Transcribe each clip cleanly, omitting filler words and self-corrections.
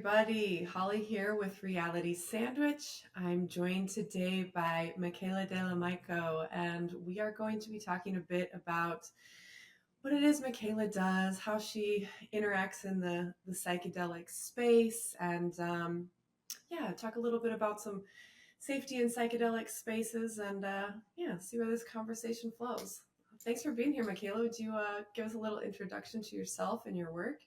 everybody. Holly here with Reality Sandwich. I'm joined today by Mikaela de Myco, and we are going to be talking a bit about what it is Mikaela does, how she interacts in the psychedelic space, and talk a little bit about some safety in psychedelic spaces, and see where this conversation flows. Thanks for being here, Mikaela. Would you give us a little introduction to yourself and your work?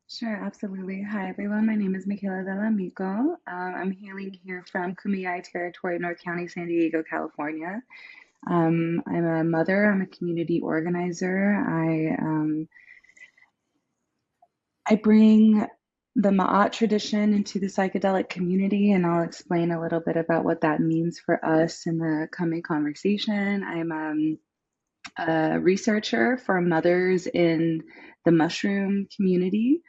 Sure, absolutely. Hi, everyone. My name is Mikaela de Myco. I'm hailing here from Kumeyaay Territory, North County, San Diego, California. I'm a mother. I'm a community organizer. I bring the Ma'at tradition into the psychedelic community, and I'll explain a little bit about what that means for us in the coming conversation. I'm a researcher for mothers in the mushroom community.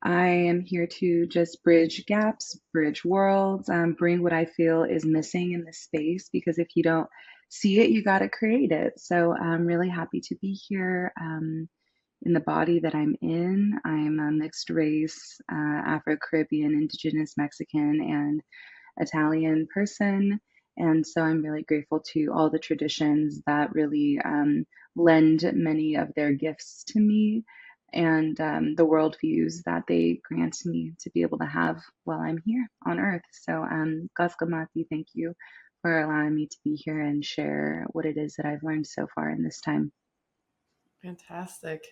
I am here to just bridge gaps, bridge worlds, bring what I feel is missing in this space because if you don't see it, you got to create it. So I'm really happy to be here in the body that I'm in. I'm a mixed race, Afro Caribbean, Indigenous Mexican, and Italian person. And so I'm really grateful to all the traditions that really lend many of their gifts to me and the worldviews that they grant me to be able to have while I'm here on Earth. So, Gaskamati, thank you for allowing me to be here and share what it is that I've learned so far in this time. Fantastic.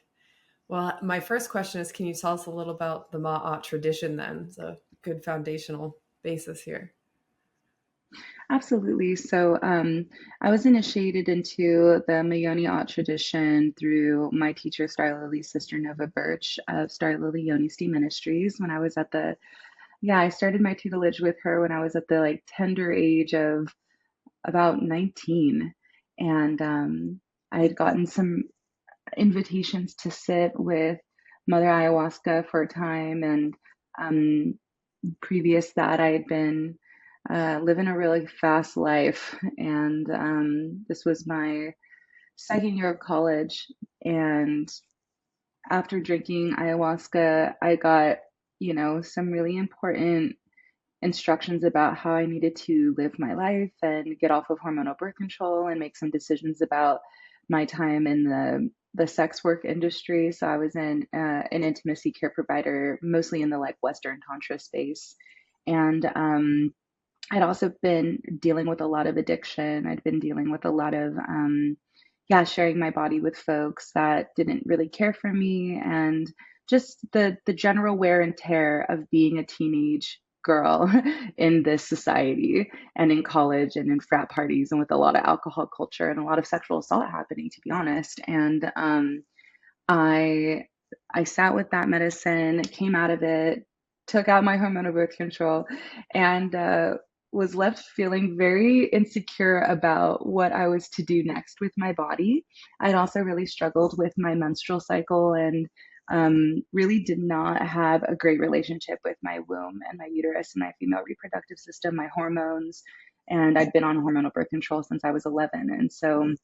Well, my first question is, can you tell us a little about the Ma'at tradition then? It's a good foundational basis here. Absolutely. So I was initiated into the Mayoni art tradition through my teacher, Star Lily's sister, Nova Birch of Star Lily Yonisti Ministries. When I was at I started my tutelage with her when I was at the like tender age of about 19. And I had gotten some invitations to sit with Mother Ayahuasca for a time. And um, previous that, I had been living a really fast life. And this was my second year of college. And after drinking ayahuasca, I got, some really important instructions about how I needed to live my life and get off of hormonal birth control and make some decisions about my time in the sex work industry. So I was in an intimacy care provider, mostly in the like Western tantra space, and I'd also been dealing with a lot of addiction. I'd been dealing with a lot of sharing my body with folks that didn't really care for me, and just the general wear and tear of being a teenage girl in this society and in college and in frat parties and with a lot of alcohol culture and a lot of sexual assault happening, to be honest. And I I sat with that medicine, came out of it, took out my hormonal birth control, and was left feeling very insecure about what I was to do next with my body. I'd also really struggled with my menstrual cycle and really did not have a great relationship with my womb and my uterus and my female reproductive system, my hormones. And I'd been on hormonal birth control since I was 11. And so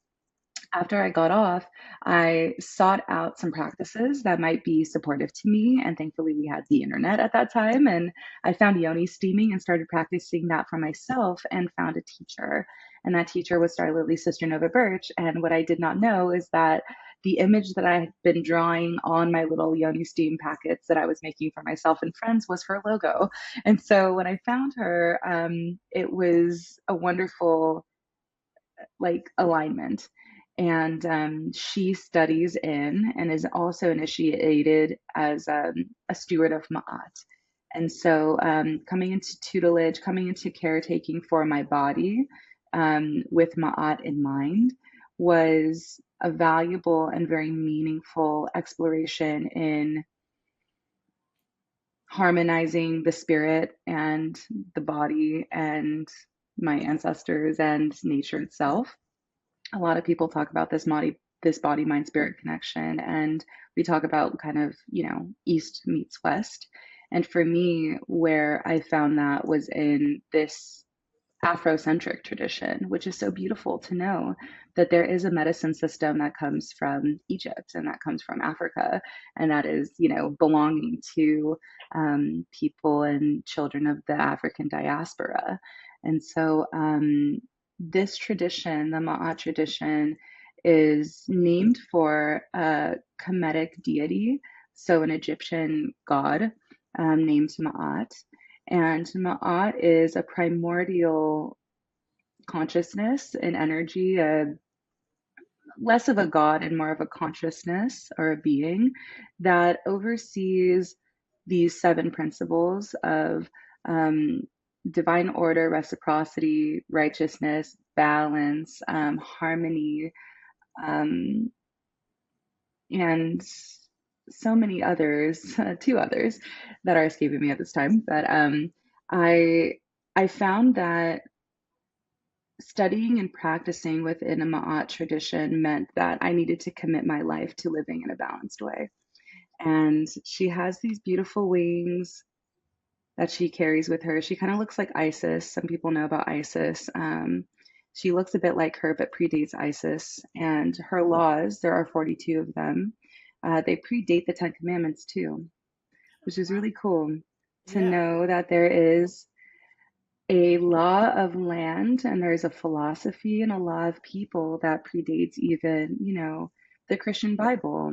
after I got off, I sought out some practices that might be supportive to me. And thankfully, we had the internet at that time. And I found yoni steaming and started practicing that for myself and found a teacher. And that teacher was Star Lily's sister, Nova Birch. And what I did not know is that the image that I had been drawing on my little yoni steam packets that I was making for myself and friends was her logo. And so when I found her, it was a wonderful like alignment. And she studies in and is also initiated as a steward of Ma'at. And so coming into tutelage, coming into caretaking for my body with Ma'at in mind was a valuable and very meaningful exploration in harmonizing the spirit and the body and my ancestors and nature itself. A lot of people talk about this body mind spirit connection, and we talk about kind of east meets west. And for me, where I found that was in this Afrocentric tradition, which is so beautiful to know that there is a medicine system that comes from Egypt and that comes from Africa, and that is, belonging to people and children of the African diaspora. And so, this tradition, the Ma'at tradition, is named for a Kemetic deity, so an Egyptian god named Ma'at. And Ma'at is a primordial consciousness and energy, less of a god and more of a consciousness or a being that oversees these seven principles of um, divine order, reciprocity, righteousness, balance, harmony, um, and so many others, two others that are escaping me at this time. But I I found that studying and practicing within a Ma'at tradition meant that I needed to commit my life to living in a balanced way. And she has these beautiful wings that she carries with her. She kind of looks like Isis. Some people know about Isis. She looks a bit like her, but predates Isis. And her laws, there are 42 of them. They predate the Ten Commandments too, which is Wow. really cool to Yeah. know that there is a law of land and there's a philosophy and a law of people that predates even, the Christian Bible,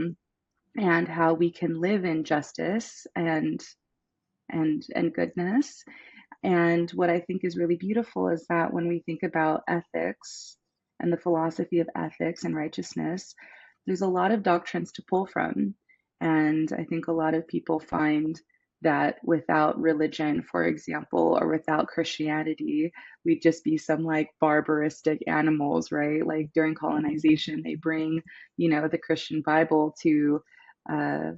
and how we can live in justice and goodness. And what I think is really beautiful is that when we think about ethics and the philosophy of ethics and righteousness, there's a lot of doctrines to pull from. And I think a lot of people find that without religion, for example, or without Christianity, we'd just be some like barbaristic animals, right? Like during colonization, they bring, the Christian Bible to uh,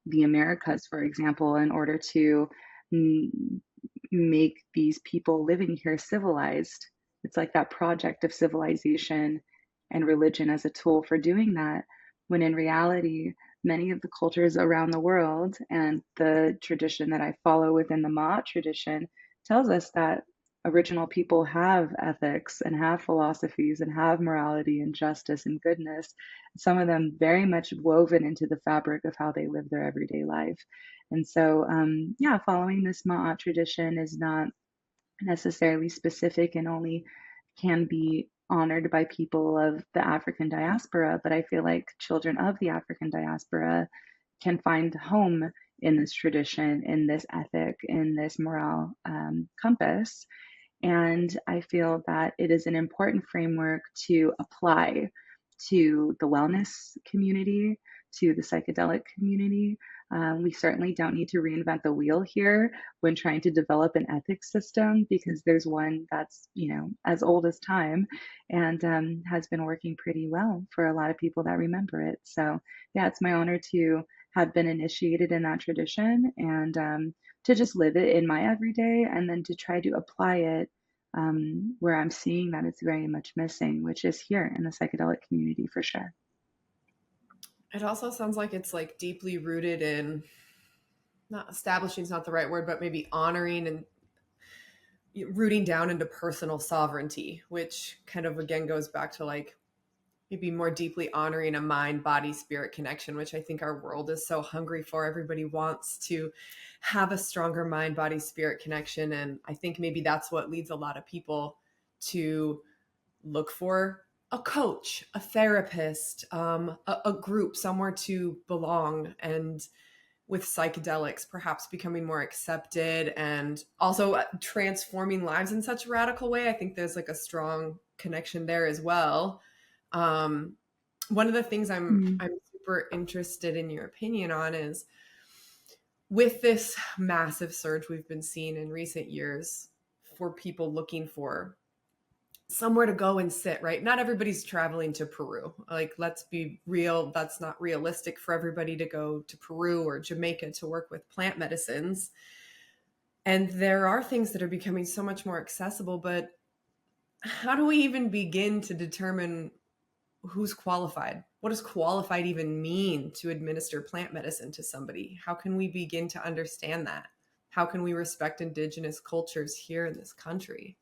the Americas, for example, in order to mm, make these people living here civilized. It's like that project of civilization and religion as a tool for doing that, when in reality, many of the cultures around the world and the tradition that I follow within the Ma'at tradition tells us that original people have ethics and have philosophies and have morality and justice and goodness, some of them very much woven into the fabric of how they live their everyday life. And so, yeah, following this Ma'at tradition is not necessarily specific and only can be honored by people of the African diaspora, but I feel like children of the African diaspora can find home in this tradition, in this ethic, in this moral compass. And I feel that it is an important framework to apply to the wellness community, to the psychedelic community. We certainly don't need to reinvent the wheel here when trying to develop an ethics system, because there's one that's, as old as time and has been working pretty well for a lot of people that remember it. So, yeah, it's my honor to have been initiated in that tradition and to just live it in my everyday and then to try to apply it where I'm seeing that it's very much missing, which is here in the psychedelic community for sure. It also sounds like it's like deeply rooted in, not establishing is not the right word, but maybe honoring and rooting down into personal sovereignty, which kind of again goes back to like maybe more deeply honoring a mind body spirit connection, which I think our world is so hungry for. Everybody wants to have a stronger mind body spirit connection, and I think maybe that's what leads a lot of people to look for a coach, a therapist, a group, somewhere to belong. And with psychedelics perhaps becoming more accepted and also transforming lives in such a radical way, I think there's like a strong connection there as well. um, One of the things Mm. I'm super interested in your opinion on is, with this massive surge we've been seeing in recent years for people looking for somewhere to go and sit, right? Not everybody's traveling to Peru. Like, let's be real, that's not realistic for everybody to go to Peru or Jamaica to work with plant medicines. And there are things that are becoming so much more accessible, but how do we even begin to determine who's qualified? What does qualified even mean to administer plant medicine to somebody? How can we begin to understand that? How can we respect indigenous cultures here in this country?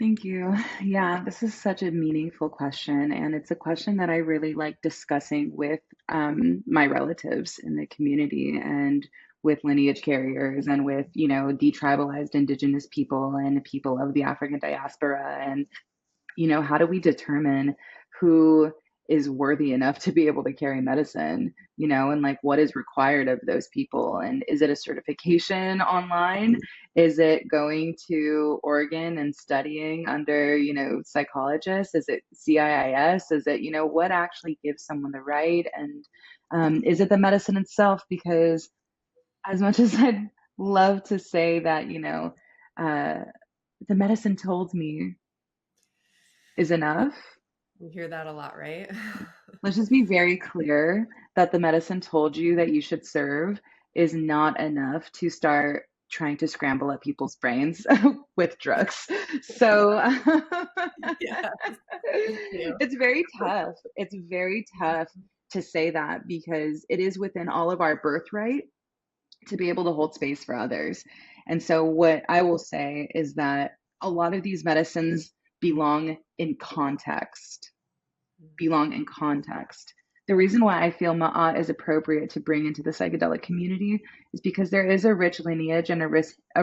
Thank you. Yeah, this is such a meaningful question, and it's a question that I really like discussing with my relatives in the community and with lineage carriers and with, detribalized indigenous people and people of the African diaspora. And how do we determine who is worthy enough to be able to carry medicine, and like what is required of those people? And is it a certification online? Is it going to Oregon and studying under, psychologists? Is it CIIS? Is it, what actually gives someone the right? And is it the medicine itself? Because as much as I'd love to say that, uh, the medicine told me is enough. You hear that a lot, right? Let's just be very clear that the medicine told you that you should serve is not enough to start trying to scramble at people's brains with drugs. So Yes, thank you. it's very tough. It's very tough to say that because it is within all of our birthright to be able to hold space for others. And so, what I will say is that a lot of these medicines belong in context belong in context. The reason why I feel Ma'at is appropriate to bring into the psychedelic community is because there is a rich lineage and a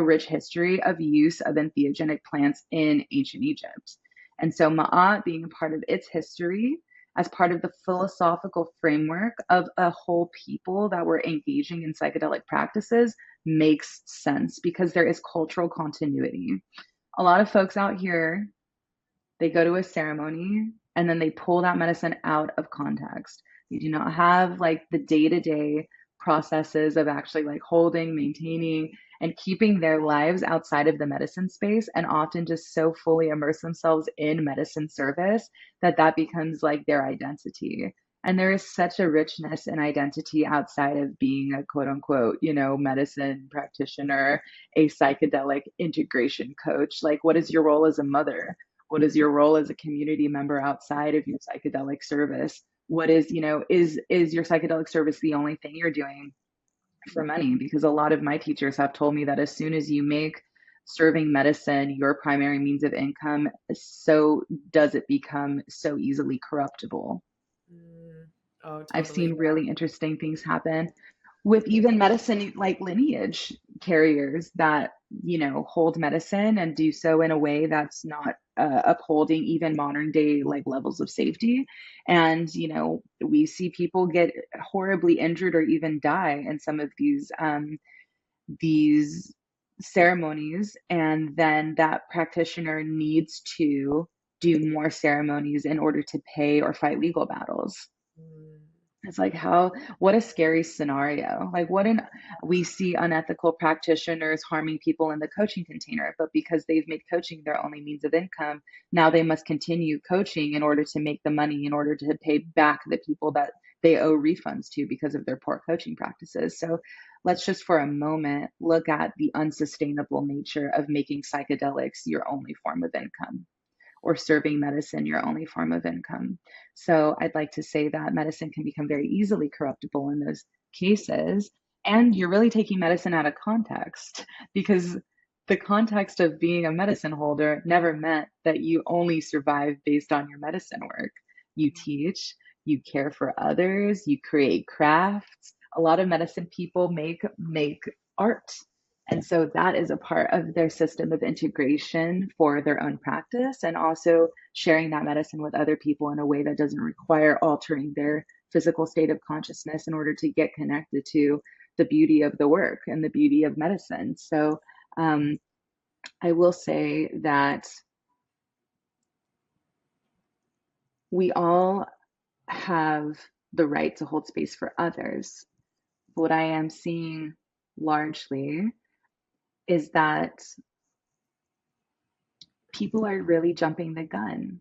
rich history of use of entheogenic plants in ancient Egypt. And so Ma'at being a part of its history, as part of the philosophical framework of a whole people that were engaging in psychedelic practices, makes sense because there is cultural continuity. A lot of folks out here, they go to a ceremony and then they pull that medicine out of context. They do not have like the day to day processes of actually like holding, maintaining, and keeping their lives outside of the medicine space, and often just so fully immerse themselves in medicine service that that becomes like their identity. And there is such a richness in identity outside of being a quote unquote, medicine practitioner, a psychedelic integration coach. Like, what is your role as a mother? What is your role as a community member outside of your psychedelic service? What is, is your psychedelic service the only thing you're doing for money? Because a lot of my teachers have told me that as soon as you make serving medicine your primary means of income, so does it become so easily corruptible. Mm. Oh, I've totally. seen really interesting things happen with even medicine like lineage carriers that, hold medicine and do so in a way that's not upholding even modern day like levels of safety. And, we see people get horribly injured or even die in some of these ceremonies. And then that practitioner needs to do more ceremonies in order to pay or fight legal battles. Mm. It's like what a scary scenario. Like we see unethical practitioners harming people in the coaching container, but because they've made coaching their only means of income, now they must continue coaching in order to make the money, in order to pay back the people that they owe refunds to because of their poor coaching practices. So let's just for a moment look at the unsustainable nature of making psychedelics your only form of income, or serving medicine your only form of income. So I'd like to say that medicine can become very easily corruptible in those cases. And you're really taking medicine out of context because the context of being a medicine holder never meant that you only survive based on your medicine work. You teach, you care for others, you create crafts. A lot of medicine people make art, and so that is a part of their system of integration for their own practice, and also sharing that medicine with other people in a way that doesn't require altering their physical state of consciousness in order to get connected to the beauty of the work and the beauty of medicine. So um, I will say that we all have the right to hold space for others. What I am seeing largely is that people are really jumping the gun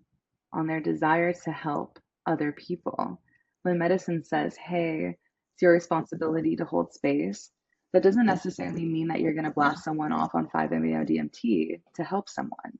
on their desire to help other people. When medicine says, hey, it's your responsibility to hold space, that doesn't necessarily mean that you're going to blast someone off on 5-MeO DMT to help someone.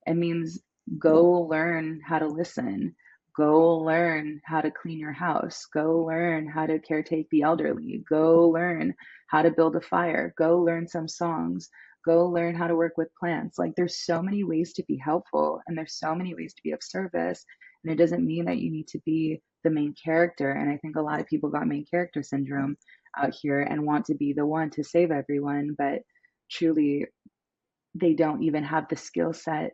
It means go learn how to listen. Go learn how to clean your house. Go learn how to caretake the elderly. Go learn how to build a fire. Go learn some songs. go learn how to work with plants. Like there's so many ways to be helpful and there's so many ways to be of service. And it doesn't mean that you need to be the main character. And I think a lot of people got main character syndrome out here and want to be the one to save everyone, but truly they don't even have the skill set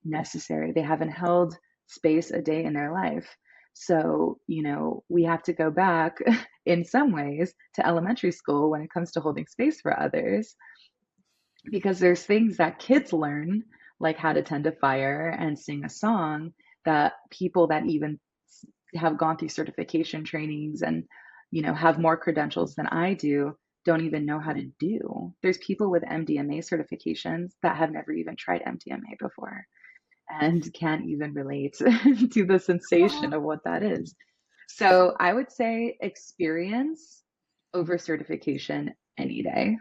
necessary. They haven't held space a day in their life. So, we have to go back in some ways to elementary school when it comes to holding space for others, because there's things that kids learn, like how to tend a fire and sing a song, that people that even have gone through certification trainings and have more credentials than I do don't even know how to do. There's people with MDMA certifications that have never even tried MDMA before and can't even relate to the sensation of what that is. So I would say experience over certification any day.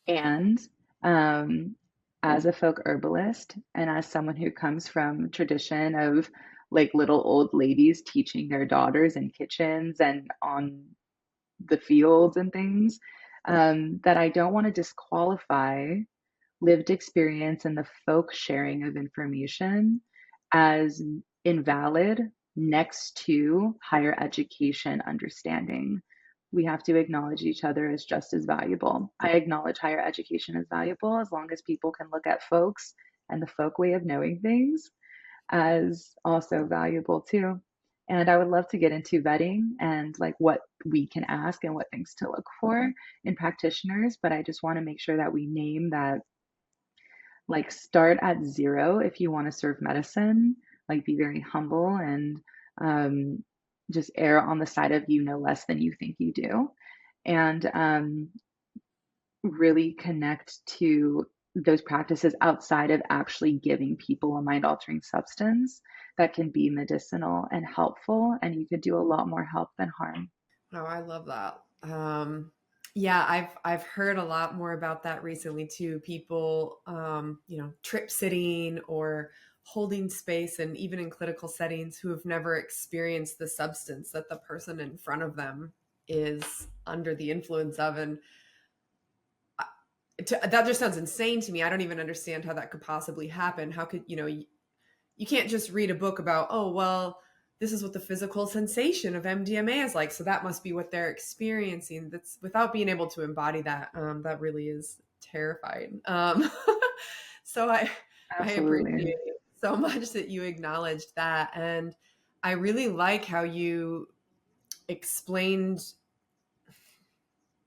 And um, as a folk herbalist and as someone who comes from tradition of like little old ladies teaching their daughters in kitchens and on the fields and things, that I don't want to disqualify lived experience and the folk sharing of information as invalid next to higher education understanding. We have to acknowledge each other as just as valuable. I acknowledge higher education as valuable as long as people can look at folks and the folk way of knowing things as also valuable too. And I would love to get into vetting and like what we can ask and what things to look for in practitioners, but I just want to make sure that we name that, like, start at zero if you want to serve medicine, like be very humble and um, just err on the side of you know less than you think you do, and really connect to those practices outside of actually giving people a mind altering substance that can be medicinal and helpful, and you could do a lot more help than harm. Oh, I love that. Yeah, I've heard a lot more about that recently too. People, trip sitting or holding space, and even in clinical settings, who have never experienced the substance that the person in front of them is under the influence of, and that just sounds insane to me. I don't even understand how that could possibly happen. How could you can't just read a book about, oh, well, this is what the physical sensation of MDMA is like, so that must be what they're experiencing. That's without being able to embody that. That really is terrifying. So I appreciate Absolutely. it so much that you acknowledged that, and I really like how you explained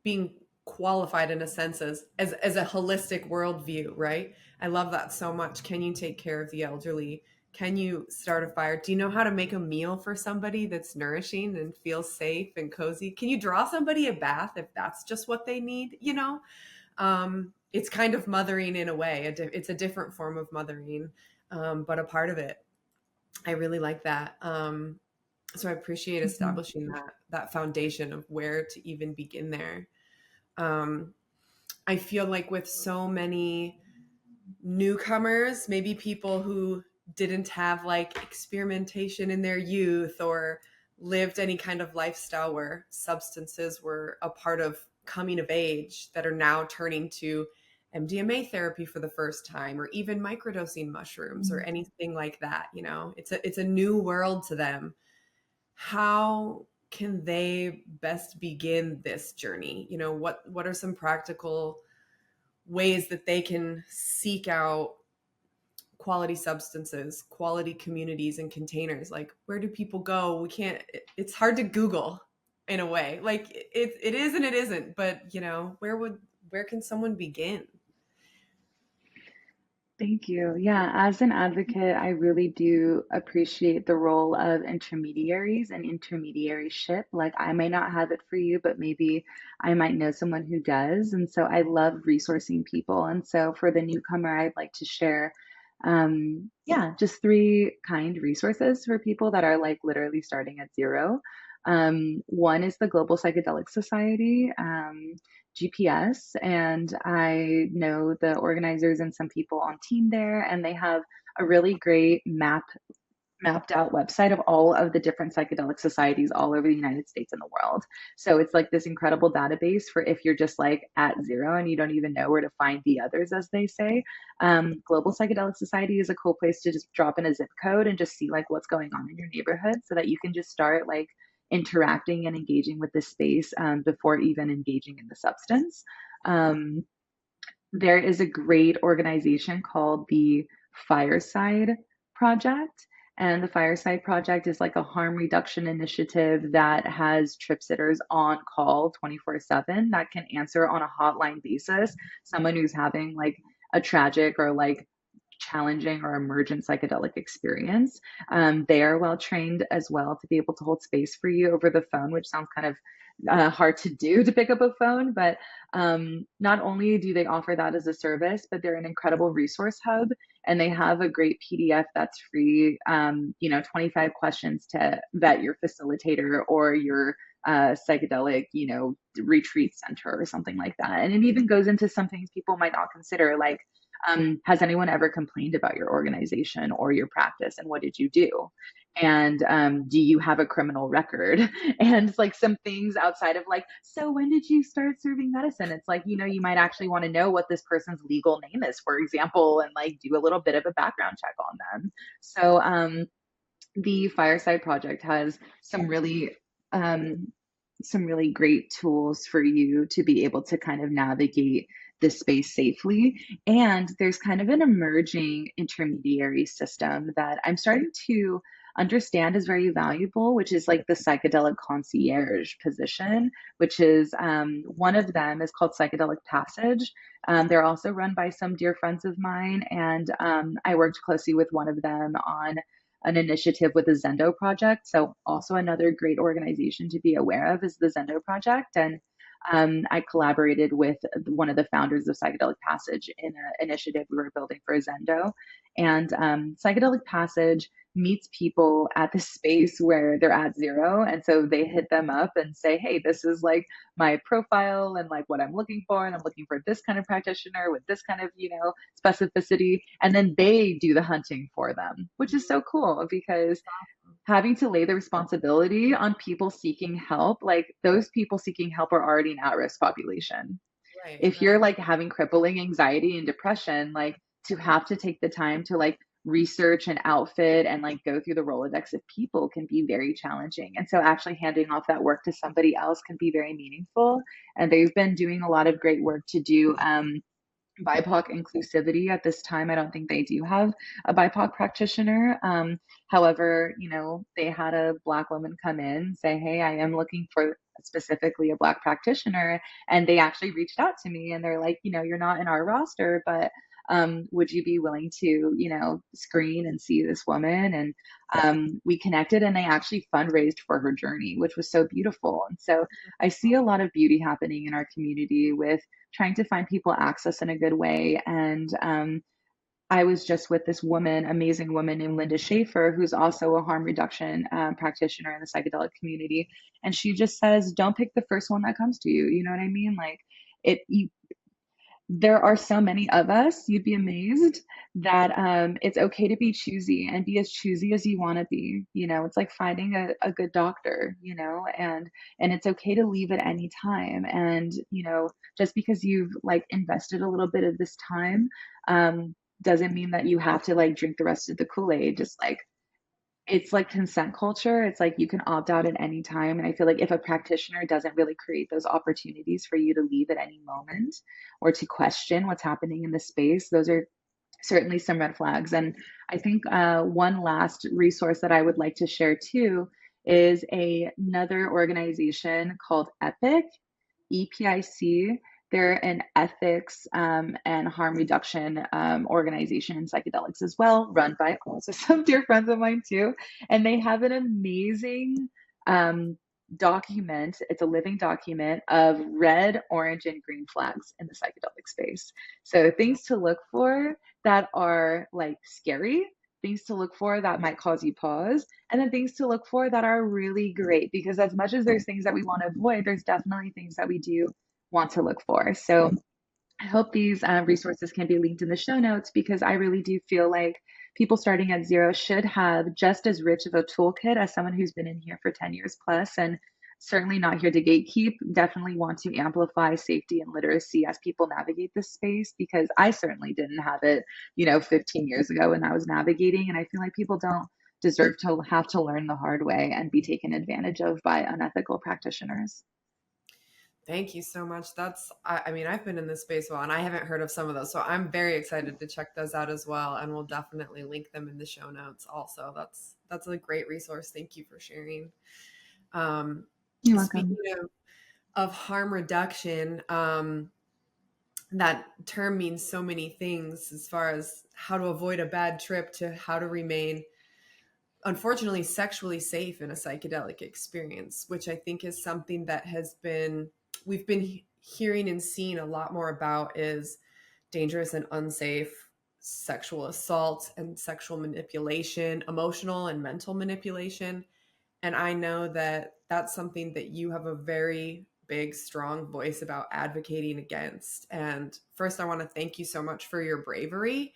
being qualified in a sense as a holistic worldview, right? I love that so much. Can you take care of the elderly? Can you start a fire? Do you know how to make a meal for somebody that's nourishing and feels safe and cozy? Can you draw somebody a bath if that's just what they need? It's kind of mothering in a way. It's a different form of mothering, but a part of it. I really like that. So I appreciate Mhm. establishing that foundation of where to even begin there. um, I feel like with so many newcomers, maybe people who didn't have like experimentation in their youth or lived any kind of lifestyle where substances were a part of coming of age, that are now turning to MDMA therapy for the first time, or even microdosing mushrooms or Mhm. anything like that. It's a new world to them. How can they best begin this journey? What are some practical ways that they can seek out quality substances, quality communities and containers? Like, where do people go? It's hard to Google in a way. Like it is and it isn't, but where can someone begin? Thank you. Yeah, as an advocate, I really do appreciate the role of intermediaries and intermediaryship. Like, I may not have it for you, but maybe I might know someone who does. And so I love resourcing people. And so for the newcomer, I'd like to share, yeah, just three kind resources for people that are like literally starting at zero. One is the Global Psychedelic Society. GPS, and I know the organizers and some people on team there, and they have a really great mapped out website of all of the different psychedelic societies all over the United States and the world. So it's like this incredible database for if you're just like at zero and you don't even know where to find the others, as they say. Global Psychedelic Society is a cool place to just drop in a zip code and just see like what's going on in your neighborhood so that you can just start like interacting and engaging with this space before even engaging in the substance. Um, there is a great organization called the Fireside Project. And the Fireside Project is like a harm reduction initiative that has trip sitters on call 24/7 that can answer on a hotline basis someone who's having like a tragic or like challenging or emergent psychedelic experience. They are well trained as well to be able to hold space for you over the phone, which sounds kind of hard to do to pick up a phone. But not only do they offer that as a service, but they're an incredible resource hub and they have a great PDF that's free, 25 questions to vet your facilitator or your psychedelic, retreat center or something like that. And it even goes into some things people might not consider, like has anyone ever complained about your organization or your practice and what did you do? And do you have a criminal record? And it's like some things outside of like, so when did you start serving medicine? It's like, you might actually want to know what this person's legal name is, for example, and like do a little bit of a background check on them. So the Fireside Project has um, some really great tools for you to be able to kind of navigate this space safely. And there's kind of an emerging intermediary system that I'm starting to understand is very valuable, which is like the psychedelic concierge position, which is one of them is called Psychedelic Passage. They're also run by some dear friends of mine, and I worked closely with one of them on an initiative with the Zendo Project. So, also another great organization to be aware of is the Zendo Project. And I collaborated with one of the founders of Psychedelic Passage in an initiative we were building for Zendo. And Psychedelic Passage meets people at the space where they're at zero. And so they hit them up and say, hey, this is like my profile and like what I'm looking for. And I'm looking for this kind of practitioner with this kind of, specificity. And then they do the hunting for them, which is so cool because having to lay the responsibility on people seeking help, like those people seeking help are already an at-risk population. Right, If you're right. like having crippling anxiety and depression, like to have to take the time to like research and outfit and like go through the Rolodex of people can be very challenging. And so actually handing off that work to somebody else can be very meaningful. And they've been doing a lot of great work to do BIPOC inclusivity at this time. I don't think they do have a BIPOC practitioner. However, they had a Black woman come in, say, hey, I am looking for specifically a Black practitioner. And they actually reached out to me and they're like, you're not in our roster, but would you be willing to, screen and see this woman? And we connected and they actually fundraised for her journey, which was so beautiful. And so I see a lot of beauty happening in our community with trying to find people access in a good way. And I was just with this woman, amazing woman named Linda Schaefer, who's also a harm reduction practitioner in the psychedelic community. And she just says, don't pick the first one that comes to you. You know what I mean? Like there are so many of us, you'd be amazed that it's okay to be choosy and be as choosy as you want to be. It's like finding a good doctor, and it's okay to leave at any time. And, just because you've like invested a little bit of this time, doesn't mean that you have to like drink the rest of the Kool-Aid. Just like it's like consent culture. It's like you can opt out at any time. And I feel like if a practitioner doesn't really create those opportunities for you to leave at any moment or to question what's happening in the space, those are certainly some red flags. And I think one last resource that I would like to share too is another organization called EPIC, EPIC. They're an ethics and harm reduction organization in psychedelics as well, run by also some dear friends of mine too. And they have an amazing um, document. It's a living document of red, orange, and green flags in the psychedelic space. So things to look for that are like scary, things to look for that might cause you pause, and then things to look for that are really great. Because as much as there's things that we want to avoid, there's definitely things that we do want to look for. So I hope these resources can be linked in the show notes because I really do feel like people starting at zero should have just as rich of a toolkit as someone who's been in here for 10 years plus. And certainly not here to gatekeep, definitely want to amplify safety and literacy as people navigate this space, because I certainly didn't have it, 15 years ago when I was navigating. And I feel like people don't deserve to have to learn the hard way and be taken advantage of by unethical practitioners. Thank you so much. I mean, I've been in this space a while and I haven't heard of some of those. So I'm very excited to check those out as well. And we'll definitely link them in the show notes also. That's a great resource. Thank you for sharing. Um, You're Speaking welcome. of harm reduction, that term means so many things as far as how to avoid a bad trip to how to remain, unfortunately, sexually safe in a psychedelic experience, which I think is something that we've been hearing and seeing a lot more about, is dangerous and unsafe sexual assault and sexual manipulation, emotional and mental manipulation. And I know that that's something that you have a very big, strong voice about advocating against. And first, I want to thank you so much for your bravery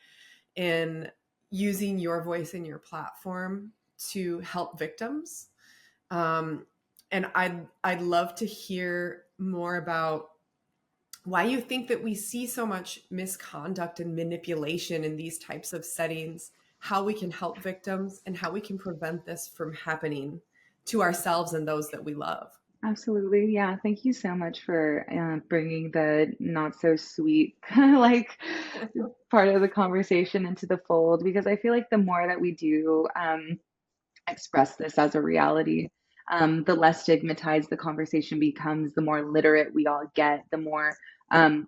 in using your voice and your platform to help victims. Um, and I'd love to hear more about why you think that we see so much misconduct and manipulation in these types of settings, how we can help victims, and how we can prevent this from happening to ourselves and those that we love. Absolutely. Yeah. Thank you so much for bringing the not so sweet like part of the conversation into the fold, because I feel like the more that we do express this as a reality, the less stigmatized the conversation becomes, the more literate we all get, the more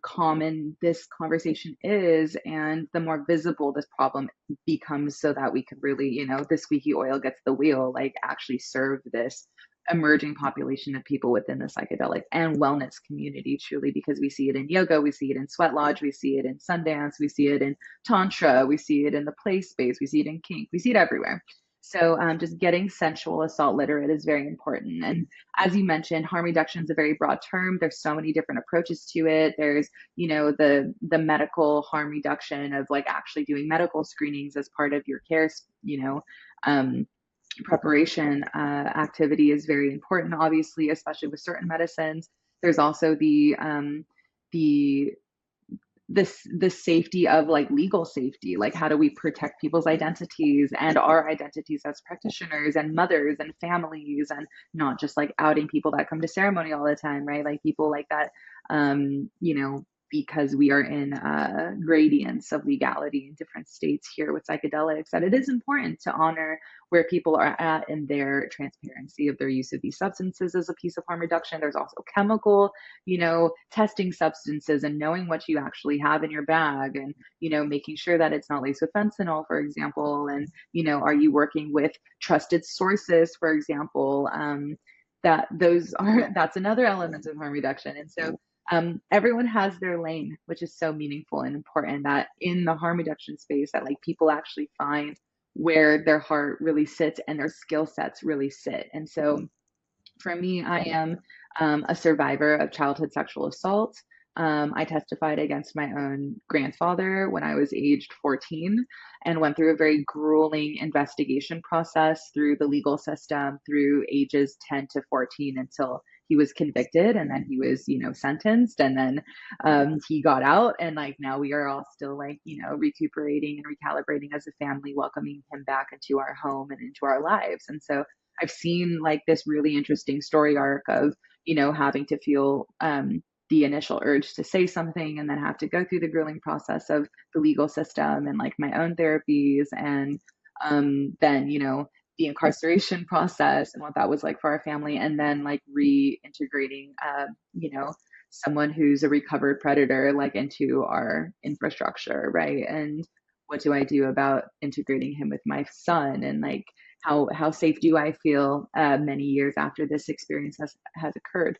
common this conversation is, and the more visible this problem becomes, so that we could really, the squeaky oil gets the wheel, like actually serve this emerging population of people within the psychedelic and wellness community, truly, because we see it in yoga, we see it in sweat lodge, we see it in Sundance, we see it in tantra, we see it in the play space, we see it in kink, we see it everywhere. So just getting sensual assault literate is very important. And as you mentioned, harm reduction is a very broad term. There's so many different approaches to it. There's, the medical harm reduction of like actually doing medical screenings as part of your care, um, preparation activity is very important, obviously, especially with certain medicines. There's also the the safety of like legal safety, like how do we protect people's identities and our identities as practitioners and mothers and families, and not just like outing people that come to ceremony all the time, right? Like people like that, because we are in gradients of legality in different states here with psychedelics, that it is important to honor where people are at in their transparency of their use of these substances as a piece of harm reduction. There's also chemical, testing substances and knowing what you actually have in your bag, and, making sure that it's not laced with fentanyl, for example. And, are you working with trusted sources, for example? That's another element of harm reduction. And so everyone has their lane, which is so meaningful and important, that in the harm reduction space, that like people actually find where their heart really sits and their skill sets really sit. And so for me, I am a survivor of childhood sexual assault. I testified against my own grandfather when I was aged 14, and went through a very grueling investigation process through the legal system through ages 10 to 14 until he was convicted, and then he was, sentenced, and then he got out, and like now we are all still like, recuperating and recalibrating as a family, welcoming him back into our home and into our lives. And so I've seen like this really interesting story arc of, having to feel the initial urge to say something, and then have to go through the grueling process of the legal system and like my own therapies, and then, the incarceration process and what that was like for our family, and then like reintegrating, someone who's a recovered predator like into our infrastructure, right? And what do I do about integrating him with my son, and like how safe do I feel many years after this experience has occurred?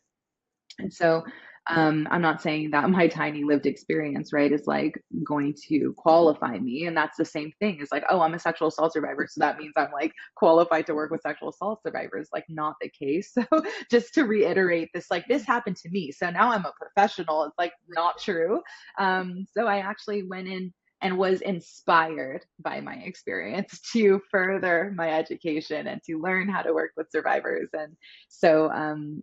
And so I'm not saying that my tiny lived experience, right, is like going to qualify me. And that's the same thing. It's like, oh, I'm a sexual assault survivor, so that means I'm like qualified to work with sexual assault survivors. Like, not the case. So just to reiterate this, like this happened to me, so now I'm a professional. It's like not true. So I actually went in and was inspired by my experience to further my education and to learn how to work with survivors. And so,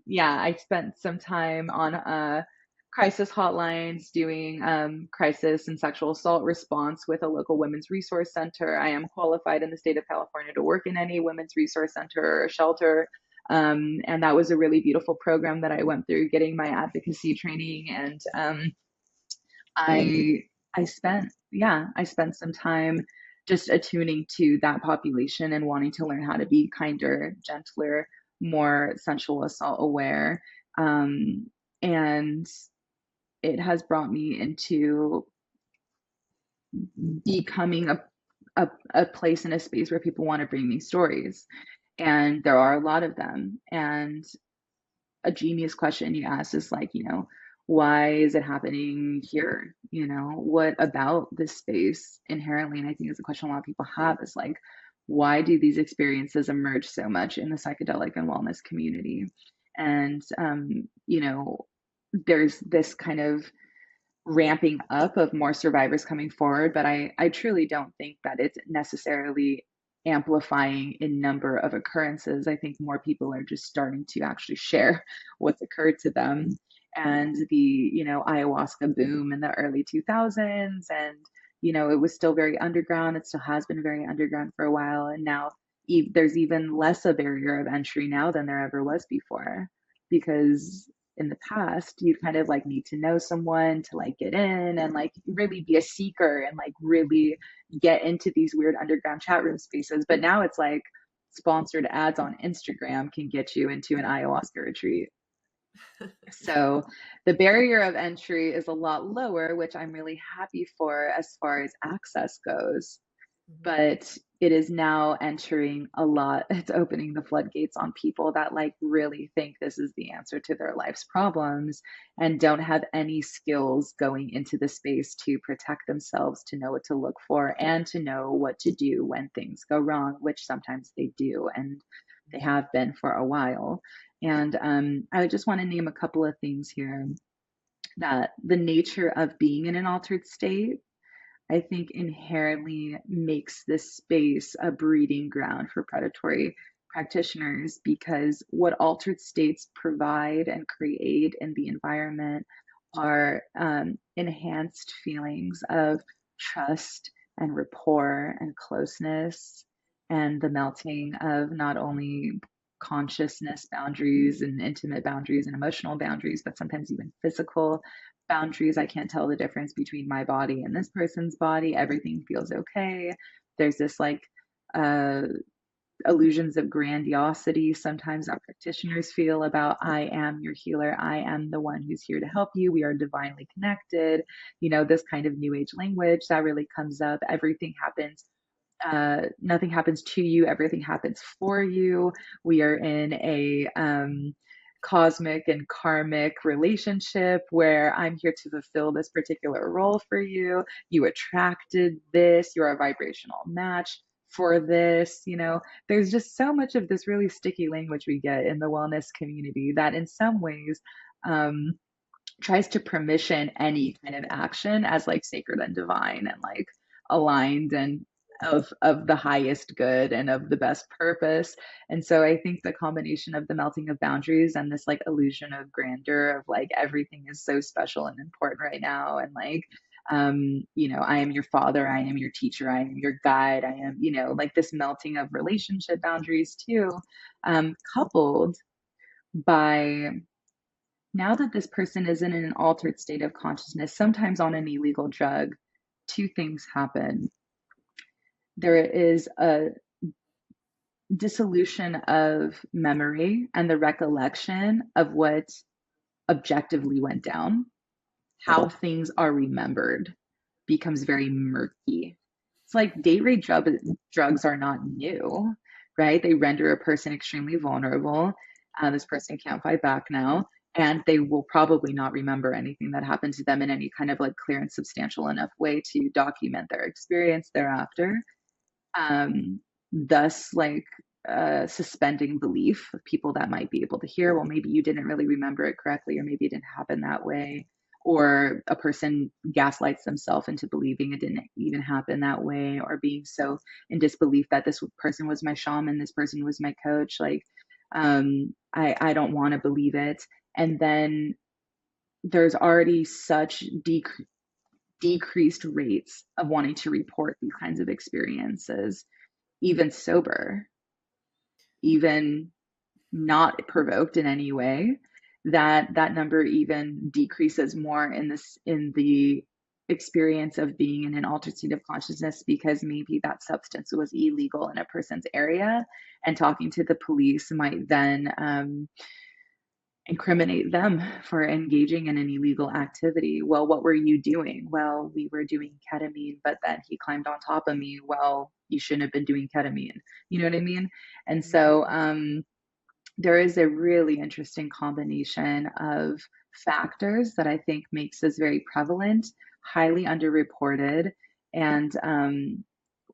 yeah, I spent some time on crisis hotlines doing crisis and sexual assault response with a local women's resource center. I am qualified in the state of California to work in any women's resource center or shelter. And that was a really beautiful program that I went through getting my advocacy training. And I I spent some time just attuning to that population and wanting to learn how to be kinder, gentler, more sensual assault aware. Um, and it has brought me into becoming a place in a space where people want to bring me stories. And there are a lot of them. And a genius question you ask is like, why is it happening here? What about this space inherently? And I think it's a question a lot of people have is like, why do these experiences emerge so much in the psychedelic and wellness community? And, there's this kind of ramping up of more survivors coming forward, but I truly don't think that it's necessarily amplifying in number of occurrences. I think more people are just starting to actually share what's occurred to them. And the, ayahuasca boom in the early 2000s, and, it was still very underground. It still has been very underground for a while. And now there's even less a barrier of entry now than there ever was before, because in the past you'd kind of like need to know someone to like get in and like really be a seeker and like really get into these weird underground chat room spaces. But now it's like sponsored ads on Instagram can get you into an ayahuasca retreat. So the barrier of entry is a lot lower, which I'm really happy for as far as access goes. Mhm. But it is now entering a lot. It's opening the floodgates on people that like really think this is the answer to their life's problems and don't have any skills going into the space to protect themselves, to know what to look for, and to know what to do when things go wrong, which sometimes they do, and they have been for a while. And I just want to name a couple of things here that the nature of being in an altered state, I think, inherently makes this space a breeding ground for predatory practitioners, because what altered states provide and create in the environment are enhanced feelings of trust and rapport and closeness, and the melting of not only consciousness boundaries and intimate boundaries and emotional boundaries, but sometimes even physical boundaries. I can't tell the difference between my body and this person's body. Everything feels okay. There's this like uh, illusions of grandiosity sometimes that practitioners feel about, I am your healer, I am the one who's here to help you, we are divinely connected. This kind of new age language that really comes up. Everything happens, nothing happens to you, everything happens for you. We are in a cosmic and karmic relationship where I'm here to fulfill this particular role for you. You attracted this, you're a vibrational match for this. There's just so much of this really sticky language we get in the wellness community that in some ways um, tries to permission any kind of action as like sacred and divine and like aligned and of the highest good and of the best purpose. And so I think the combination of the melting of boundaries and this like illusion of grandeur of like everything is so special and important right now, and like I am your father, I am your teacher, I am your guide, I am, like this melting of relationship boundaries too, coupled by, now that this person is in an altered state of consciousness, sometimes on an illegal drug, two things happen. There is a dissolution of memory and the recollection of what objectively went down. How things are remembered becomes very murky. It's like date rape drugs are not new, right? They render a person extremely vulnerable. This person can't fight back now, and they will probably not remember anything that happened to them in any kind of like clear and substantial enough way to document their experience thereafter. Thus, like suspending belief of people that might be able to hear, well, maybe you didn't really remember it correctly, or maybe it didn't happen that way, or a person gaslights themselves into believing it didn't even happen that way, or being so in disbelief that this person was my shaman, this person was my coach. Like, I don't want to believe it. And then there's already such decreased rates of wanting to report these kinds of experiences, even sober, even not provoked in any way, that that number even decreases more in the experience of being in an altered state of consciousness, because maybe that substance was illegal in a person's area, and talking to the police might then incriminate them for engaging in an illegal activity. Well, what were you doing? Well, we were doing ketamine, but then he climbed on top of me. Well, you shouldn't have been doing ketamine. You know what I mean? And so there is a really interesting combination of factors that I think makes this very prevalent, highly underreported, and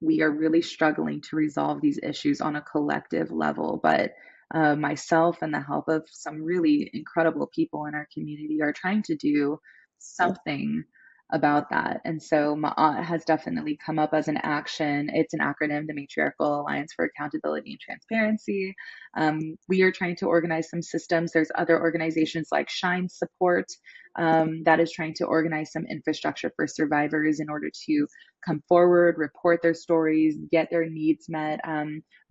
we are really struggling to resolve these issues on a collective level. But myself and the help of some really incredible people in our community are trying to do something about that. And so Ma'at has definitely come up as an action. It's an acronym, the Matriarchal Alliance for Accountability and Transparency. We are trying to organize some systems. There's other organizations like Shine Support that is trying to organize some infrastructure for survivors in order to come forward, report their stories, get their needs met.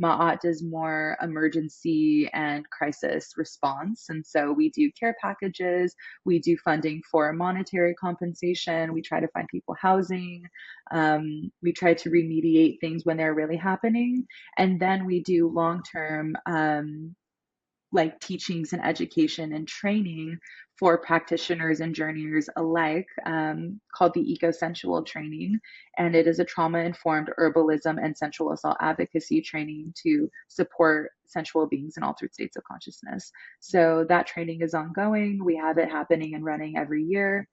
Ma'at does more emergency and crisis response. And so we do care packages, we do funding for monetary compensation, we try to find people housing, we try to remediate things when they're really happening. And then we do long term like teachings and education and training for practitioners and journeyers alike, called the eco-sensual training. And it is a trauma-informed herbalism and sensual assault advocacy training to support sensual beings in altered states of consciousness. So that training is ongoing. We have it happening and running every year.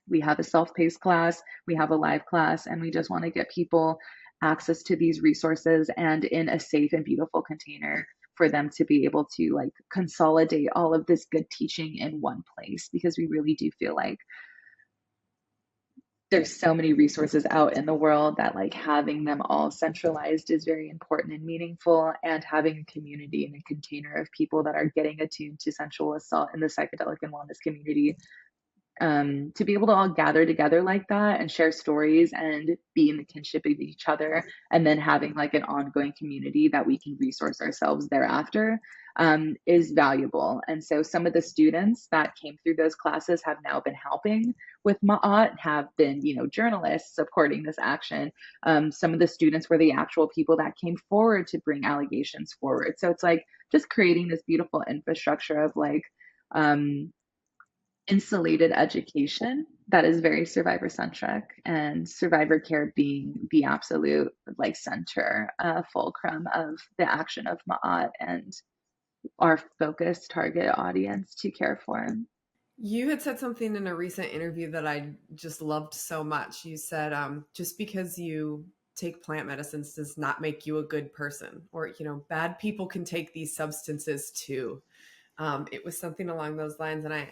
We have a self-paced class, we have a live class, and we just want to get people access to these resources and in a safe and beautiful container for them to be able to like consolidate all of this good teaching in one place, because we really do feel like there's so many resources out in the world that like having them all centralized is very important and meaningful, and having a community and a container of people that are getting attuned to sensual assault in the psychedelic and wellness community, to be able to all gather together like that and share stories and be in the kinship of each other, and then having like an ongoing community that we can resource ourselves thereafter, is valuable. And so some of the students that came through those classes have now been helping with Ma'at, have been, you know, journalists supporting this action. Some of the students were the actual people that came forward to bring allegations forward. So it's like just creating this beautiful infrastructure of like, um, insulated education that is very survivor centric, and survivor care being the absolute like center, fulcrum of the action of Ma'at and our focused target audience to care for. You had said something in a recent interview that I just loved so much. You said, just because you take plant medicines does not make you a good person, or, you know, bad people can take these substances too. It was something along those lines. And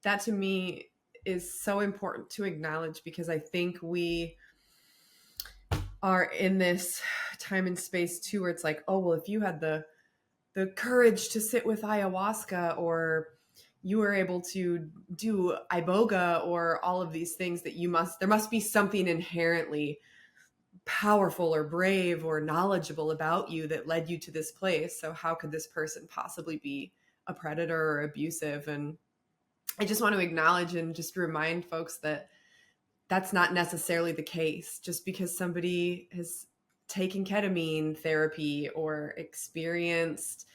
that to me is so important to acknowledge, because I think we are in this time and space too, where it's like, oh, well, if you had the courage to sit with ayahuasca, or you were able to do iboga, or all of these things, that there must be something inherently powerful or brave or knowledgeable about you that led you to this place. So how could this person possibly be a predator or abusive? And I just want to acknowledge and just remind folks that that's not necessarily the case. Just because somebody has taken ketamine therapy or experienced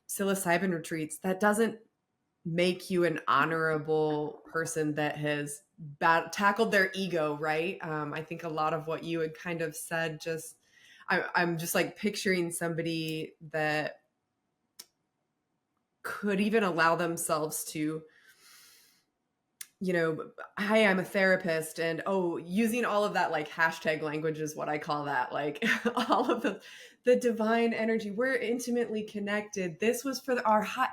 psilocybin retreats, that doesn't make you an honorable person that has tackled their ego, right? I think a lot of what you had kind of said, just I'm just like picturing somebody that could even allow themselves to, you know, hi, I'm a therapist, and oh, using all of that like hashtag language is what I call that, like all of the divine energy. We're intimately connected. This was for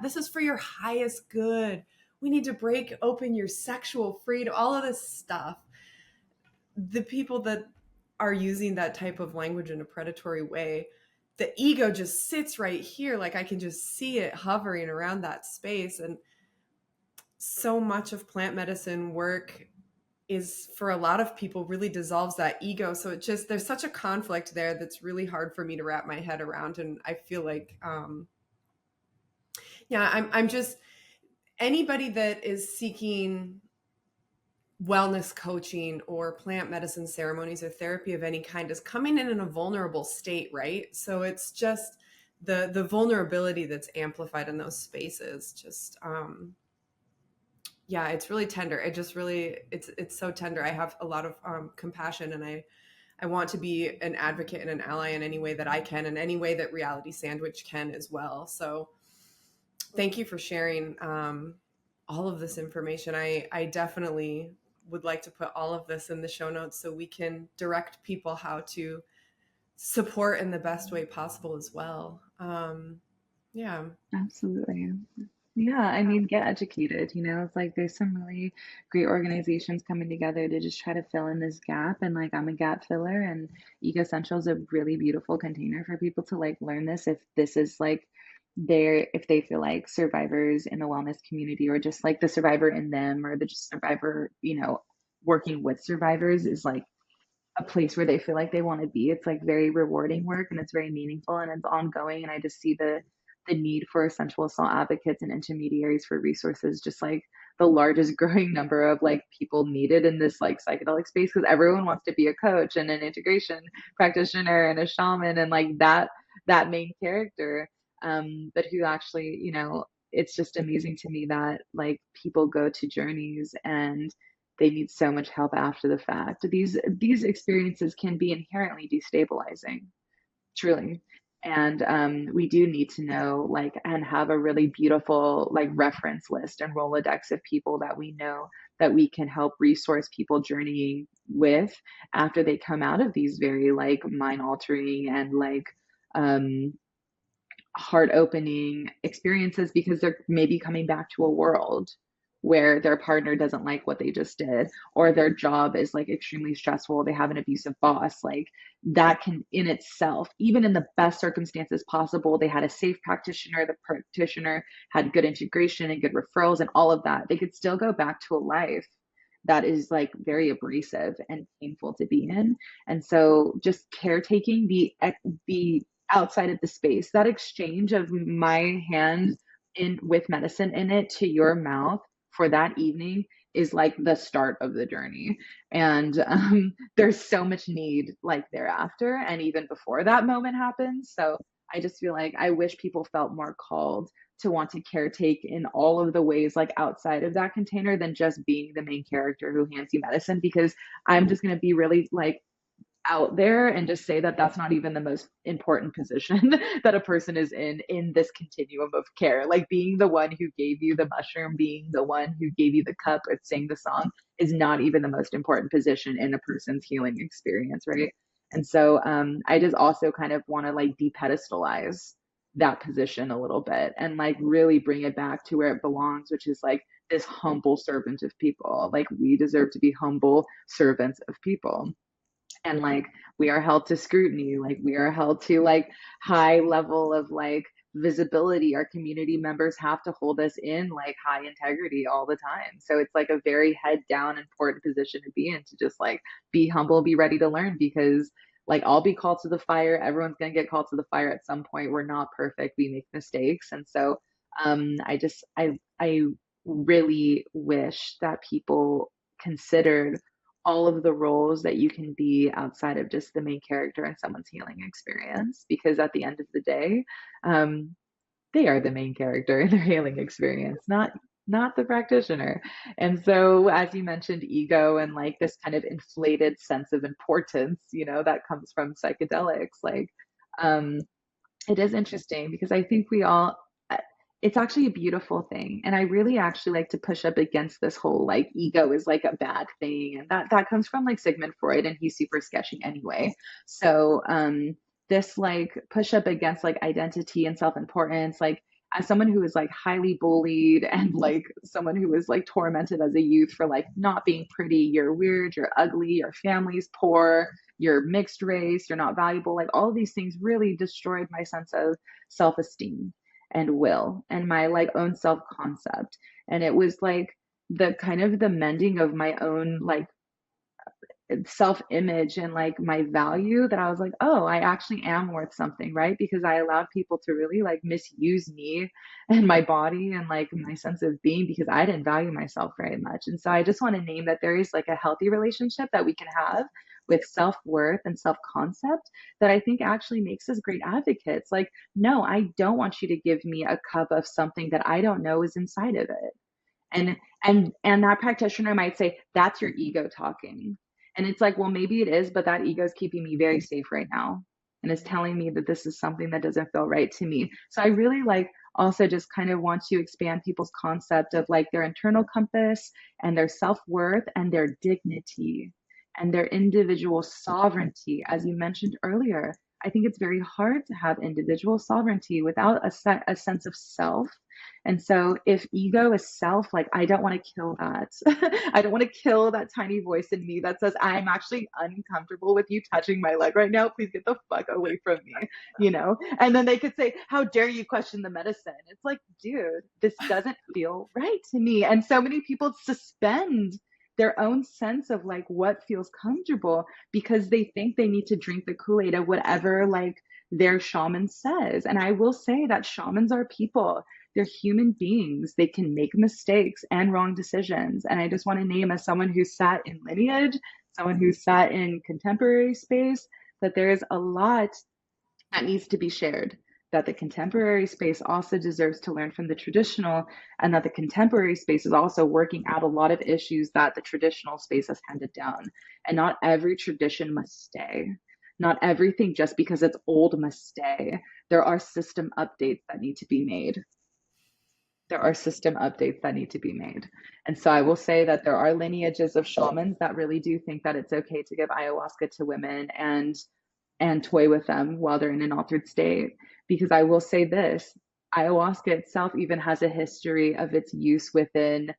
this is for your highest good. we need to break open your sexual freedom, all of this stuff. The people that are using that type of language in a predatory way, the ego just sits right here. Like I can just see it hovering around that space. And so much of plant medicine work is, for a lot of people, really dissolves that ego. So it just, there's such a conflict there that's really hard for me to wrap my head around. And I feel like, yeah, I'm just, anybody that is seeking wellness coaching or plant medicine ceremonies or therapy of any kind is coming in a vulnerable state, right? So it's just the vulnerability that's amplified in those spaces. Just yeah, it's really tender. It just really, it's so tender. I have a lot of compassion, and I want to be an advocate and an ally in any way that I can, in any way that Reality Sandwich can as well. So thank you for sharing all of this information. I definitely would like to put all of this in the show notes so we can direct people how to support in the best way possible as well. Yeah. Absolutely. Yeah, I mean, get educated. It's like there's some really great organizations coming together to just try to fill in this gap. And like, I'm a gap filler, and Ego Central is a really beautiful container for people to like learn this if this is like if they feel like survivors in the wellness community, or just like the survivor in them, or the just survivor, working with survivors is like a place where they feel like they want to be. It's like very rewarding work, and it's very meaningful, and it's ongoing. And I just see the need for sensual assault advocates and intermediaries for resources, just like the largest growing number of like people needed in this like psychedelic space, because everyone wants to be a coach and an integration practitioner and a shaman and like that main character. But who actually, it's just amazing to me that like people go to journeys and they need so much help after the fact. These experiences can be inherently destabilizing, truly. And we do need to know, like, and have a really beautiful, like, reference list and Rolodex of people that we know that we can help resource people journeying with after they come out of these very, like, mind altering and, like, um, heart opening experiences, because they're maybe coming back to a world where their partner doesn't like what they just did, or their job is like extremely stressful, they have an abusive boss. Like that can in itself, even in the best circumstances possible, they had a safe practitioner, the practitioner had good integration and good referrals and all of that, they could still go back to a life that is like very abrasive and painful to be in. And so just caretaking the outside of the space, that exchange of my hand in with medicine in it to your mouth for that evening is like the start of the journey. And there's so much need like thereafter and even before that moment happens. So I just feel like I wish people felt more called to want to caretake in all of the ways like outside of that container than just being the main character who hands you medicine, because I'm just going to be really like out there and just say that that's not even the most important position that a person is in this continuum of care. Like being the one who gave you the mushroom, being the one who gave you the cup or sang the song is not even the most important position in a person's healing experience, right? And so I just also kind of want to like depedestalize that position a little bit and like really bring it back to where it belongs, which is like this humble servant of people. Like we deserve to be humble servants of people, and like we are held to scrutiny, like we are held to like high level of like visibility. Our community members have to hold us in like high integrity all the time, so it's like a very head down important position to be in, to just like be humble, be ready to learn, because like I'll be called to the fire, everyone's going to get called to the fire at some point. We're not perfect, we make mistakes. And so I really wish that people considered all of the roles that you can be outside of just the main character in someone's healing experience, because at the end of the day, um, they are the main character in their healing experience, not the practitioner. And so as you mentioned, ego and like this kind of inflated sense of importance, that comes from psychedelics, like um it is interesting because I think it's actually a beautiful thing. And I really actually like to push up against this whole like ego is like a bad thing. And that comes from like Sigmund Freud, and he's super sketchy anyway. So this like push up against like identity and self-importance, like as someone who was like highly bullied and like someone who was like tormented as a youth for like not being pretty, you're weird, you're ugly, your family's poor, you're mixed race, you're not valuable, like all of these things really destroyed my sense of self-esteem and will and my like own self-concept. And it was like the kind of the mending of my own like self image and like my value that I was like, oh, I actually am worth something, right? Because I allowed people to really like misuse me and my body and like my sense of being because I didn't value myself very much. And so I just want to name that there is like a healthy relationship that we can have with self worth and self concept that I think actually makes us great advocates. Like, no, I don't want you to give me a cup of something that I don't know is inside of it. And that practitioner might say that's your ego talking, and it's like, well, maybe it is, but that ego is keeping me very safe right now and is telling me that this is something that doesn't feel right to me. So I really like also just kind of want to expand people's concept of like their internal compass and their self-worth and their dignity and their individual sovereignty. As you mentioned earlier, I think it's very hard to have individual sovereignty without a sense of self. And so if ego is self, like I don't want to kill that. I don't want to kill that tiny voice in me that says, I'm actually uncomfortable with you touching my leg right now. Please get the fuck away from me, you know? And then they could say, how dare you question the medicine? It's like, dude, this doesn't feel right to me. And so many people suspend their own sense of like what feels comfortable because they think they need to drink the Kool-Aid of whatever like their shaman says. And I will say that shamans are people, they're human beings. They can make mistakes and wrong decisions. And I just want to name, as someone who sat in lineage, someone who sat in contemporary space, that there is a lot that needs to be shared. That the contemporary space also deserves to learn from the traditional, and that the contemporary space is also working out a lot of issues that the traditional space has handed down. And not every tradition must stay. Not everything just because it's old must stay. There are system updates that need to be made. There are system updates that need to be made. And so I will say that there are lineages of shamans that really do think that it's okay to give ayahuasca to women and toy with them while they're in an altered state. Because I will say this, ayahuasca itself even has a history of its use within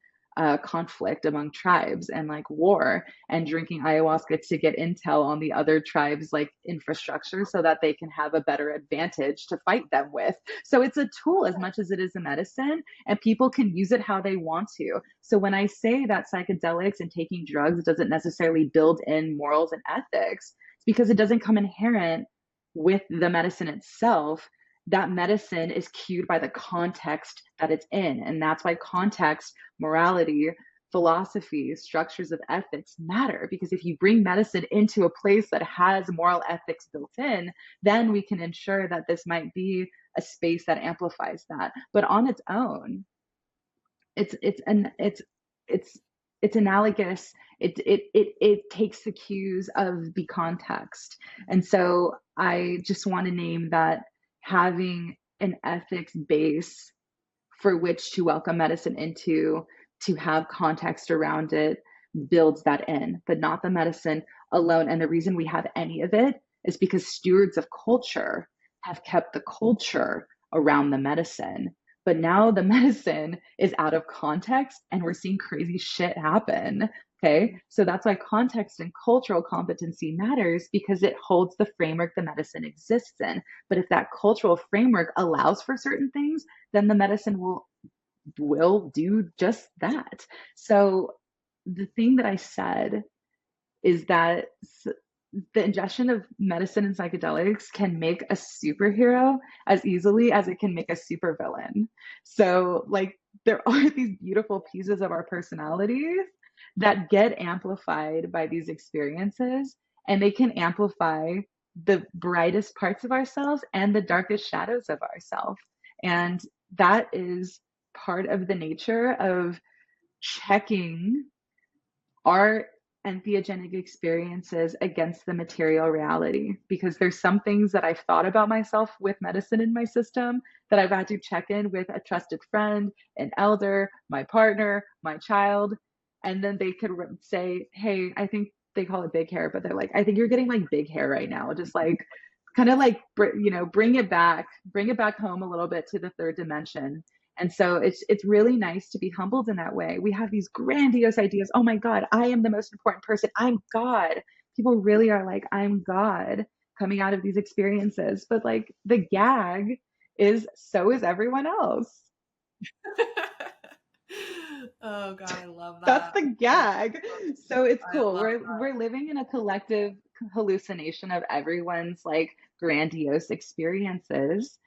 conflict among tribes and like war, and drinking ayahuasca to get intel on the other tribes like infrastructure so that they can have a better advantage to fight them with. So it's a tool as much as it is a medicine, and people can use it how they want to. So when I say that psychedelics and taking drugs doesn't necessarily build in morals and ethics, because it doesn't come inherent with the medicine itself. That medicine is cued by the context that it's in. And that's why context, morality, philosophy, structures of ethics matter. Because if you bring medicine into a place that has moral ethics built in, then we can ensure that this might be a space that amplifies that. But on its own, it's it's it's analogous. It takes the cues of the context. And so I just want to name that having an ethics base for which to welcome medicine into, to have context around it, builds that in, but not the medicine alone. And the reason we have any of it is because stewards of culture have kept the culture around the medicine. But now the medicine is out of context and we're seeing crazy shit happen. Okay. So that's why context and cultural competency matters, because it holds the framework the medicine exists in. But if that cultural framework allows for certain things, then the medicine will do just that. So the thing that I said is that the ingestion of medicine and psychedelics can make a superhero as easily as it can make a supervillain. So, like, there are these beautiful pieces of our personalities that get amplified by these experiences, and they can amplify the brightest parts of ourselves and the darkest shadows of ourselves. And that is part of the nature of checking our entheogenic experiences against the material reality, because there's some things that I've thought about myself with medicine in my system that I've had to check in with a trusted friend, an elder, my partner, my child, and then they could say, hey, I think they call it big hair, but they're like, I think you're getting like big hair right now, just like kind of like, bring it back home a little bit to the third dimension. And so it's really nice to be humbled in that way. We have these grandiose ideas. Oh my God, I am the most important person. I'm God. People really are like, I'm God coming out of these experiences. But like the gag is, so is everyone else. Oh God, I love That's that. the gag. So it's I cool. love We're living in a collective hallucination of everyone's like grandiose experiences.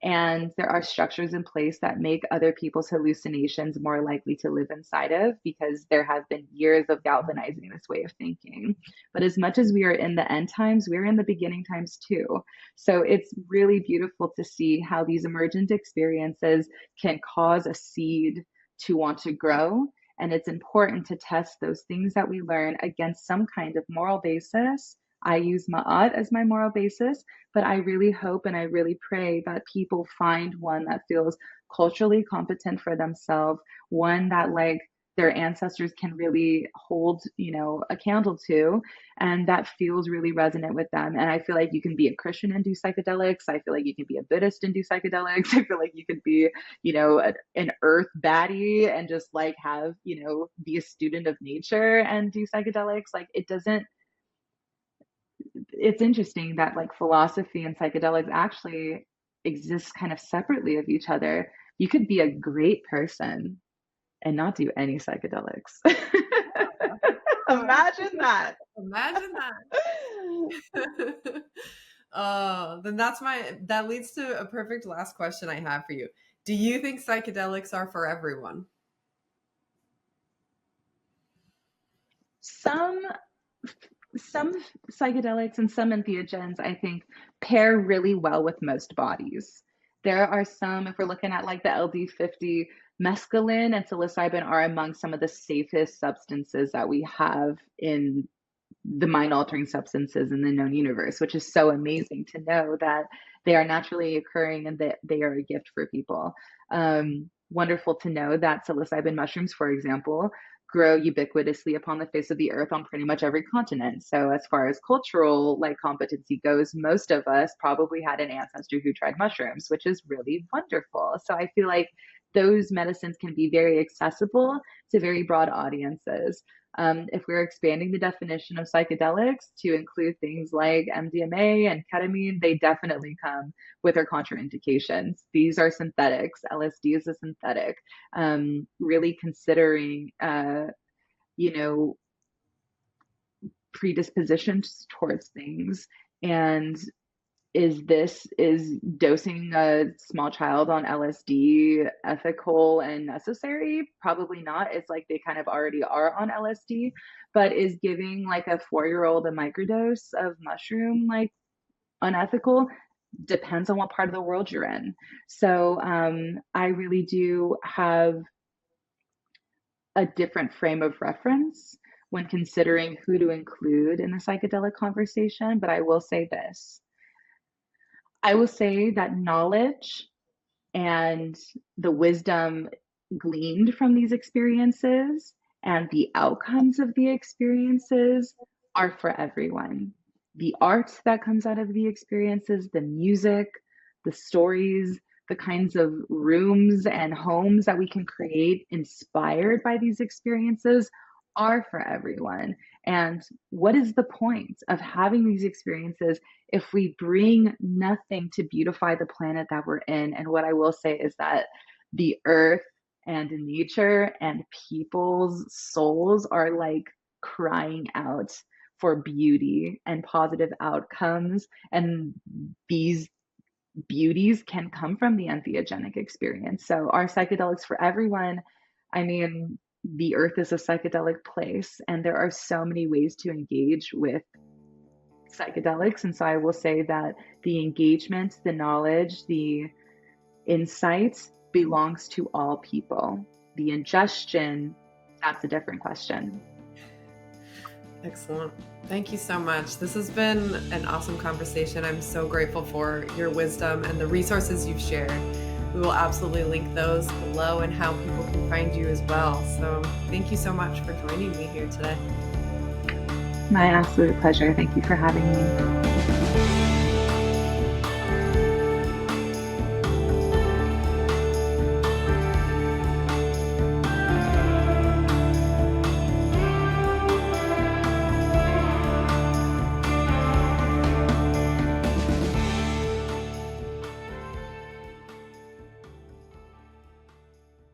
And there are structures in place that make other people's hallucinations more likely to live inside of, because there have been years of galvanizing this way of thinking. But as much as we are in the end times, we're in the beginning times too. So it's really beautiful to see how these emergent experiences can cause a seed to want to grow. And it's important to test those things that we learn against some kind of moral basis. I use Ma'at as my moral basis, but I really hope and I really pray that people find one that feels culturally competent for themselves, one that like their ancestors can really hold, a candle to, and that feels really resonant with them. And I feel like you can be a Christian and do psychedelics. I feel like you can be a Buddhist and do psychedelics. I feel like you could be, an earth baddie and just like have, be a student of nature and do psychedelics. Like it doesn't, it's interesting that like philosophy and psychedelics actually exist kind of separately of each other. You could be a great person and not do any psychedelics. Imagine that. Imagine that. Oh, then that leads to a perfect last question I have for you. Do you think psychedelics are for everyone? Some some psychedelics and some entheogens, I think, pair really well with most bodies. There are some, if we're looking at like the LD50, mescaline and psilocybin are among some of the safest substances that we have in the mind altering substances in the known universe, which is so amazing to know that they are naturally occurring and that they are a gift for people. Wonderful to know that psilocybin mushrooms, for example, grow ubiquitously upon the face of the earth on pretty much every continent. So as far as cultural like competency goes, most of us probably had an ancestor who tried mushrooms, which is really wonderful. So I feel like those medicines can be very accessible to very broad audiences. If we're expanding the definition of psychedelics to include things like MDMA and ketamine, they definitely come with their contraindications. These are synthetics. LSD is a synthetic. Really considering, you know, predispositions towards things. And is dosing a small child on LSD ethical and necessary? Probably not. It's like they kind of already are on LSD, but is giving like a 4-year-old a microdose of mushroom like unethical? Depends on what part of the world you're in. So I really do have a different frame of reference when considering who to include in the psychedelic conversation, but I will say this. I will say that knowledge and the wisdom gleaned from these experiences and the outcomes of the experiences are for everyone. The art that comes out of the experiences, the music, the stories, the kinds of rooms and homes that we can create inspired by these experiences are for everyone. And what is the point of having these experiences if we bring nothing to beautify the planet that we're in? And what I will say is that the earth and nature and people's souls are like crying out for beauty and positive outcomes. And these beauties can come from the entheogenic experience. So, are psychedelics for everyone? I mean, the earth is a psychedelic place, and there are so many ways to engage with psychedelics. And so I will say that the engagement, the knowledge, the insight belongs to all people. The ingestion, that's a different question. Excellent. Thank you so much. This has been an awesome conversation. I'm so grateful for your wisdom and the resources you've shared. We will absolutely link those below and how people can find you as well. So thank you so much for joining me here today. My absolute pleasure. Thank you for having me.